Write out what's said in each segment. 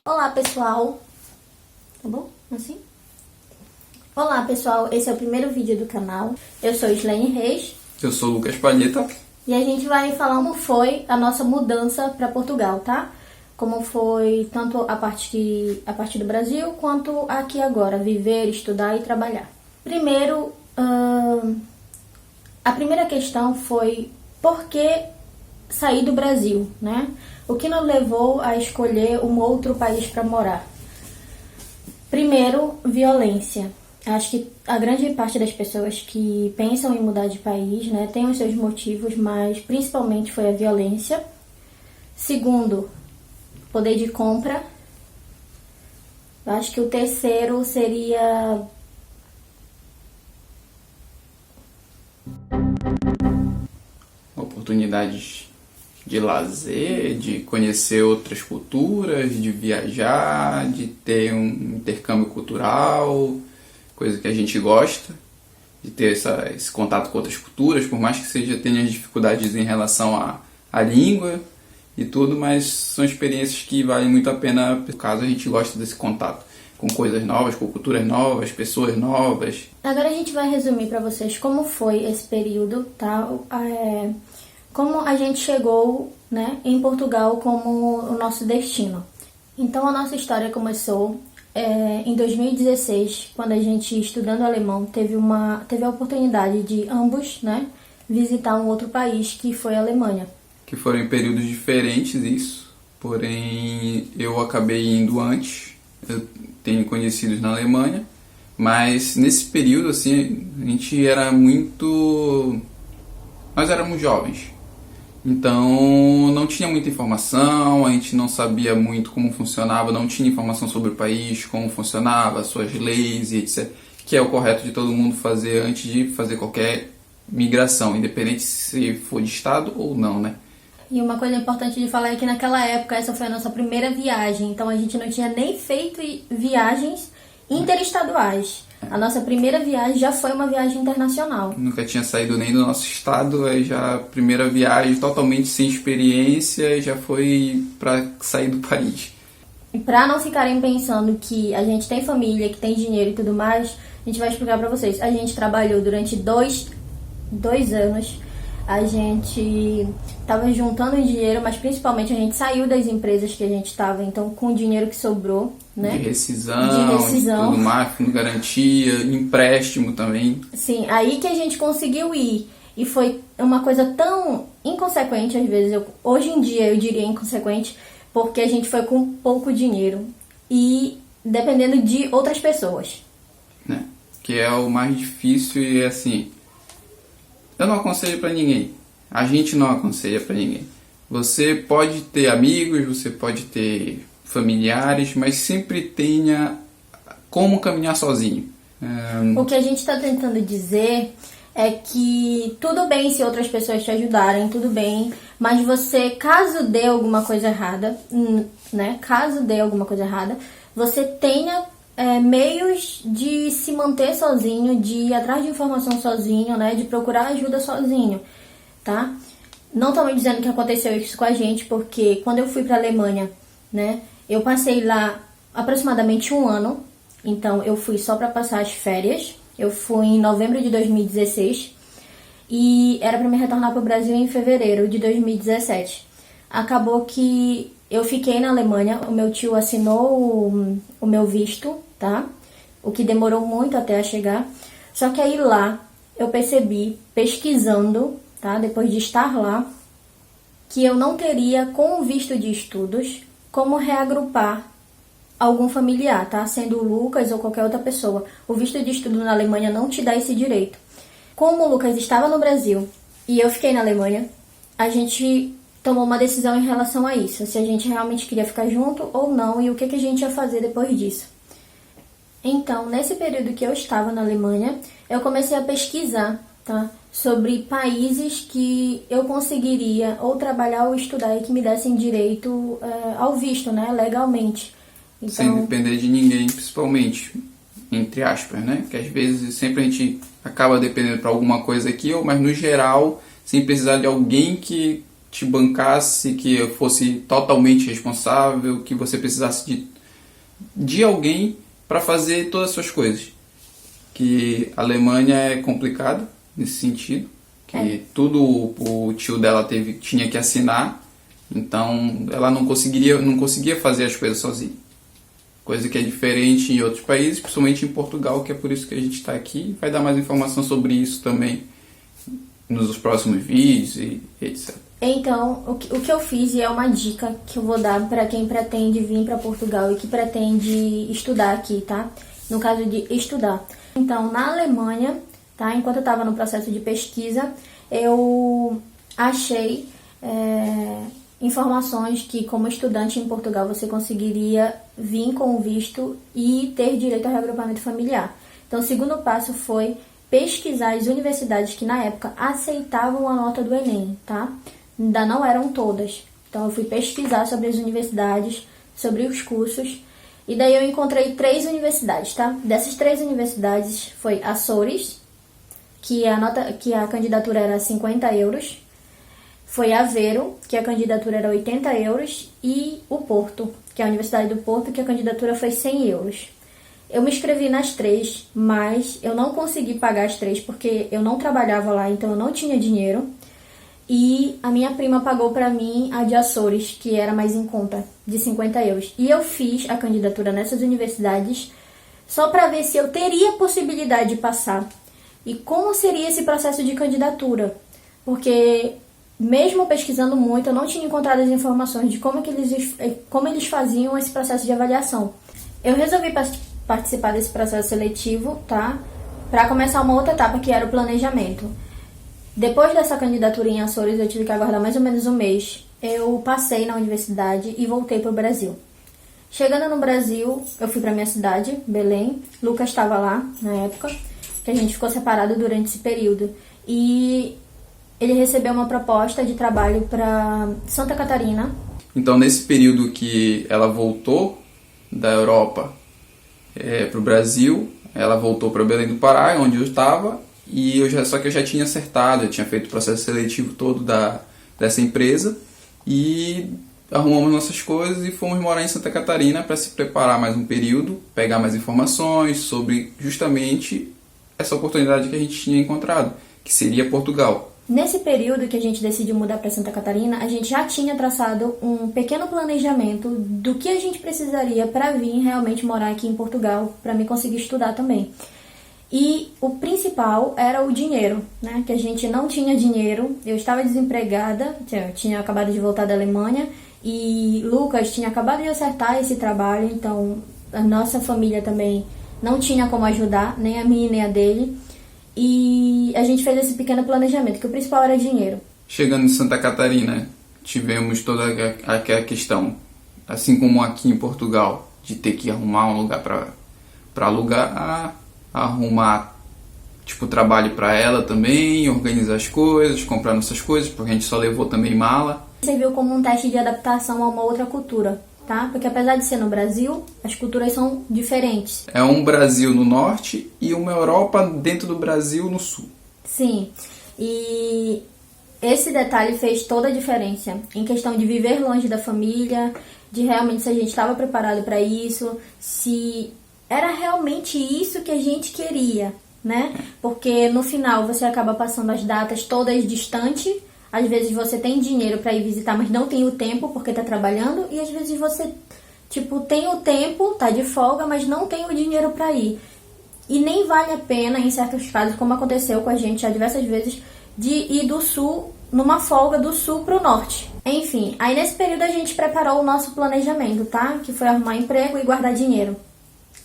Olá, pessoal. Tá bom? Assim? Olá, pessoal. Esse é o primeiro vídeo do canal. Eu sou Islene Reis. Eu sou o Lucas Palheta. E a gente vai falar como foi a nossa mudança para Portugal, tá? Como foi tanto a partir do Brasil quanto aqui agora, viver, estudar e trabalhar. Primeiro, a primeira questão foi por que sair do Brasil, né? O que nos levou a escolher um outro país para morar? Primeiro, violência. Acho que a grande parte das pessoas que pensam em mudar de país, né, tem os seus motivos, mas principalmente foi a violência. Segundo, poder de compra. Acho que o terceiro seria oportunidades de lazer, de conhecer outras culturas, de viajar, de ter um intercâmbio cultural, coisa que a gente gosta, de ter esse contato com outras culturas, por mais que tenha dificuldades em relação à língua e tudo, mas são experiências que valem muito a pena, por caso a gente gosta desse contato com coisas novas, com culturas novas, pessoas novas. Agora a gente vai resumir para vocês como foi esse período, tá? Como a gente chegou, né, em Portugal como o nosso destino. Então a nossa história começou em 2016, quando a gente, estudando alemão, teve a oportunidade de ambos, né, visitar um outro país, que foi a Alemanha. Que foram em períodos diferentes isso, porém eu acabei indo antes, eu tenho conhecidos na Alemanha, mas nesse período assim, nós éramos jovens, então não tinha muita informação, a gente não sabia muito como funcionava, não tinha informação sobre o país, como funcionava, suas leis e etc, que é o correto de todo mundo fazer antes de fazer qualquer migração, independente se for de estado ou não, né? E uma coisa importante de falar é que naquela época essa foi a nossa primeira viagem, então a gente não tinha nem feito viagens interestaduais. A nossa primeira viagem já foi uma viagem internacional. Nunca tinha saído nem do nosso estado, aí já a primeira viagem totalmente sem experiência, já foi para sair do país. E para não ficarem pensando que a gente tem família, que tem dinheiro e tudo mais, a gente vai explicar para vocês. A gente trabalhou durante dois anos. A gente estava juntando dinheiro, mas principalmente a gente saiu das empresas que a gente estava, então com o dinheiro que sobrou, né? De rescisão. Tudo mais, fundo de garantia, empréstimo também. Sim, aí que a gente conseguiu ir. E foi uma coisa tão inconsequente às vezes, hoje em dia eu diria inconsequente, porque a gente foi com pouco dinheiro e dependendo de outras pessoas. Né? Que é o mais difícil e assim... Eu não aconselho pra ninguém. A gente não aconselha pra ninguém. Você pode ter amigos, você pode ter familiares, mas sempre tenha como caminhar sozinho. O que a gente está tentando dizer é que tudo bem se outras pessoas te ajudarem, tudo bem, mas você, caso dê alguma coisa errada, né? Caso dê alguma coisa errada, você tenha meios de se manter sozinho, de ir atrás de informação sozinho, né? De procurar ajuda sozinho, tá? Não tô me dizendo que aconteceu isso com a gente, porque quando eu fui pra Alemanha, né? Eu passei lá aproximadamente 1 ano, então eu fui só pra passar as férias. Eu fui em novembro de 2016 e era pra me retornar pro Brasil em fevereiro de 2017. Acabou que eu fiquei na Alemanha, o meu tio assinou o meu visto, tá? O que demorou muito até a chegar. Só que aí lá eu percebi, pesquisando, tá? Depois de estar lá, que eu não teria, com o visto de estudos, como reagrupar algum familiar, tá? Sendo o Lucas ou qualquer outra pessoa. O visto de estudo na Alemanha não te dá esse direito. Como o Lucas estava no Brasil e eu fiquei na Alemanha, a gente tomou uma decisão em relação a isso, se a gente realmente queria ficar junto ou não e o que a gente ia fazer depois disso. Então, nesse período que eu estava na Alemanha, eu comecei a pesquisar, tá, sobre países que eu conseguiria ou trabalhar ou estudar e que me dessem direito ao visto, né, legalmente. Então, sem depender de ninguém, principalmente, entre aspas, né, que às vezes sempre a gente acaba dependendo para alguma coisa aqui, mas no geral, sem precisar de alguém que te bancasse, que fosse totalmente responsável, que você precisasse de alguém para fazer todas as suas coisas. Que a Alemanha é complicada nesse sentido, que tudo o tio dela tinha que assinar, então ela não conseguia fazer as coisas sozinha. Coisa que é diferente em outros países, principalmente em Portugal, que é por isso que a gente está aqui. Vai dar mais informação sobre isso também nos próximos vídeos e etc. Então, o que eu fiz, e é uma dica que eu vou dar para quem pretende vir para Portugal e que pretende estudar aqui, tá? No caso de estudar. Então, na Alemanha, tá? Enquanto eu estava no processo de pesquisa, eu achei informações que, como estudante em Portugal, você conseguiria vir com o visto e ter direito ao reagrupamento familiar. Então, o segundo passo foi pesquisar as universidades que, na época, aceitavam a nota do Enem, tá? Ainda não eram todas. Então, eu fui pesquisar sobre as universidades, sobre os cursos, e daí eu encontrei 3 universidades, tá? Dessas 3 universidades foi Açores, que a candidatura era 50 euros, foi Aveiro, que a candidatura era 80 euros, e o Porto, que é a Universidade do Porto, que a candidatura foi 100 euros. Eu me inscrevi nas 3, mas eu não consegui pagar as 3 porque eu não trabalhava lá, então eu não tinha dinheiro. E a minha prima pagou para mim a de Açores, que era mais em conta, de 50 euros. E eu fiz a candidatura nessas universidades só para ver se eu teria possibilidade de passar. E como seria esse processo de candidatura? Porque, mesmo pesquisando muito, eu não tinha encontrado as informações de como eles faziam esse processo de avaliação. Eu resolvi participar desse processo seletivo, tá? Para começar uma outra etapa, que era o planejamento. Depois dessa candidatura em Açores, eu tive que aguardar mais ou menos um mês. Eu passei na universidade e voltei para o Brasil. Chegando no Brasil, eu fui para minha cidade, Belém. Lucas estava lá na época, que a gente ficou separado durante esse período. E ele recebeu uma proposta de trabalho para Santa Catarina. Então, nesse período que ela voltou da Europa para o Brasil, ela voltou para Belém do Pará, onde eu estava, só que eu já tinha acertado, eu tinha feito o processo seletivo todo dessa empresa e arrumamos nossas coisas e fomos morar em Santa Catarina para se preparar mais um período, pegar mais informações sobre justamente essa oportunidade que a gente tinha encontrado, que seria Portugal. Nesse período que a gente decidiu mudar para Santa Catarina, a gente já tinha traçado um pequeno planejamento do que a gente precisaria para vir realmente morar aqui em Portugal, para me conseguir estudar também. E o principal era o dinheiro, né? Que a gente não tinha dinheiro, eu estava desempregada, eu tinha acabado de voltar da Alemanha e Lucas tinha acabado de acertar esse trabalho, então a nossa família também não tinha como ajudar, nem a minha nem a dele. E a gente fez esse pequeno planejamento, que o principal era dinheiro. Chegando em Santa Catarina, tivemos toda aquela questão, assim como aqui em Portugal, de ter que arrumar um lugar para alugar, arrumar trabalho para ela também, organizar as coisas, comprar nossas coisas, porque a gente só levou também mala. Serviu como um teste de adaptação a uma outra cultura, tá? Porque apesar de ser no Brasil, as culturas são diferentes. É um Brasil no norte e uma Europa dentro do Brasil no sul. Sim, e esse detalhe fez toda a diferença em questão de viver longe da família, de realmente se a gente estava preparado para isso, se era realmente isso que a gente queria, né? Porque no final você acaba passando as datas todas distantes. Às vezes você tem dinheiro para ir visitar, mas não tem o tempo porque tá trabalhando. E às vezes você, tem o tempo, tá de folga, mas não tem o dinheiro para ir. E nem vale a pena, em certos casos, como aconteceu com a gente já diversas vezes, de ir do sul, numa folga do sul pro norte. Enfim, aí nesse período a gente preparou o nosso planejamento, tá? Que foi arrumar emprego e guardar dinheiro.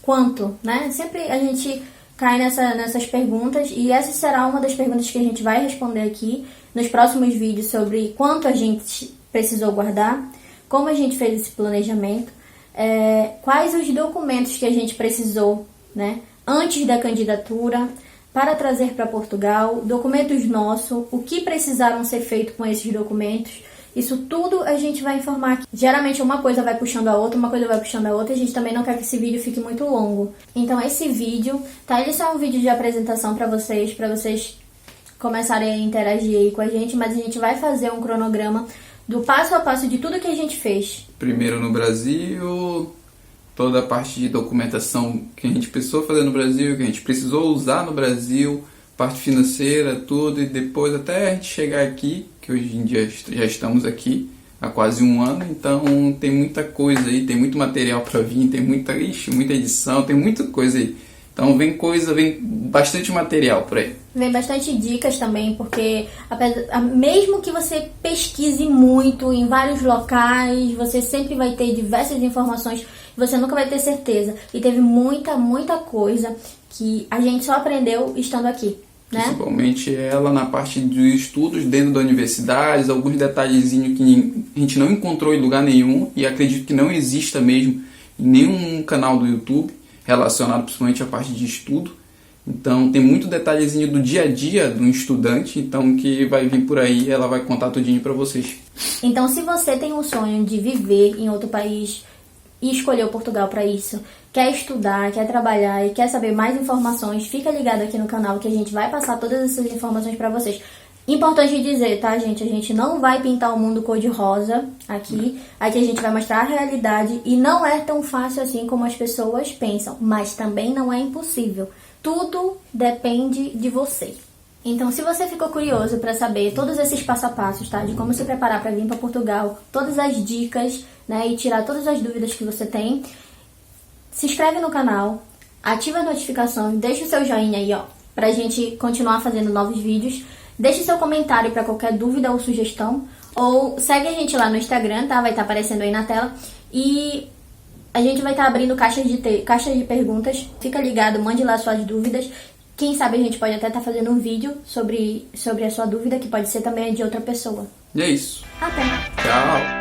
Quanto, né? Sempre a gente cai nessas perguntas e essa será uma das perguntas que a gente vai responder aqui nos próximos vídeos sobre quanto a gente precisou guardar, como a gente fez esse planejamento, quais os documentos que a gente precisou, né, antes da candidatura para trazer para Portugal, documentos nossos, o que precisaram ser feito com esses documentos. Isso tudo a gente vai informar aqui. Geralmente uma coisa vai puxando a outra, uma coisa vai puxando a outra, e a gente também não quer que esse vídeo fique muito longo. Então esse vídeo, tá? Ele só é um vídeo de apresentação para vocês começarem a interagir aí com a gente, mas a gente vai fazer um cronograma do passo a passo de tudo que a gente fez. Primeiro no Brasil, toda a parte de documentação que a gente precisou fazer no Brasil, que a gente precisou usar no Brasil, parte financeira, tudo, e depois até a gente chegar aqui, que hoje em dia já estamos aqui há quase um ano, então tem muita coisa aí, tem muito material para vir, tem muita edição, tem muita coisa aí. Então vem bastante material por aí. Vem bastante dicas também, porque mesmo que você pesquise muito em vários locais, você sempre vai ter diversas informações, você nunca vai ter certeza. E teve muita coisa que a gente só aprendeu estando aqui, né? Principalmente ela na parte dos estudos dentro da universidade, alguns detalhezinhos que a gente não encontrou em lugar nenhum e acredito que não exista mesmo em nenhum canal do YouTube relacionado principalmente à parte de estudo. Então tem muito detalhezinho do dia a dia do estudante, então que vai vir por aí, ela vai contar tudinho para vocês. Então se você tem um sonho de viver em outro país e escolheu Portugal para isso, quer estudar, quer trabalhar e quer saber mais informações, fica ligado aqui no canal que a gente vai passar todas essas informações para vocês. Importante dizer, tá, gente? A gente não vai pintar o mundo cor-de-rosa aqui. Aqui a gente vai mostrar a realidade e não é tão fácil assim como as pessoas pensam, mas também não é impossível. Tudo depende de você. Então, se você ficou curioso para saber todos esses passo a passos, tá? De como se preparar para vir para Portugal, todas as dicas, né? E tirar todas as dúvidas que você tem, se inscreve no canal, ativa as notificações, deixa o seu joinha aí, ó, pra gente continuar fazendo novos vídeos. Deixe seu comentário para qualquer dúvida ou sugestão. Ou segue a gente lá no Instagram, tá? Vai estar aparecendo aí na tela. E a gente vai estar abrindo caixas de perguntas. Fica ligado, mande lá suas dúvidas. Quem sabe a gente pode até estar fazendo um vídeo sobre a sua dúvida, que pode ser também de outra pessoa. E é isso. Até! Tchau!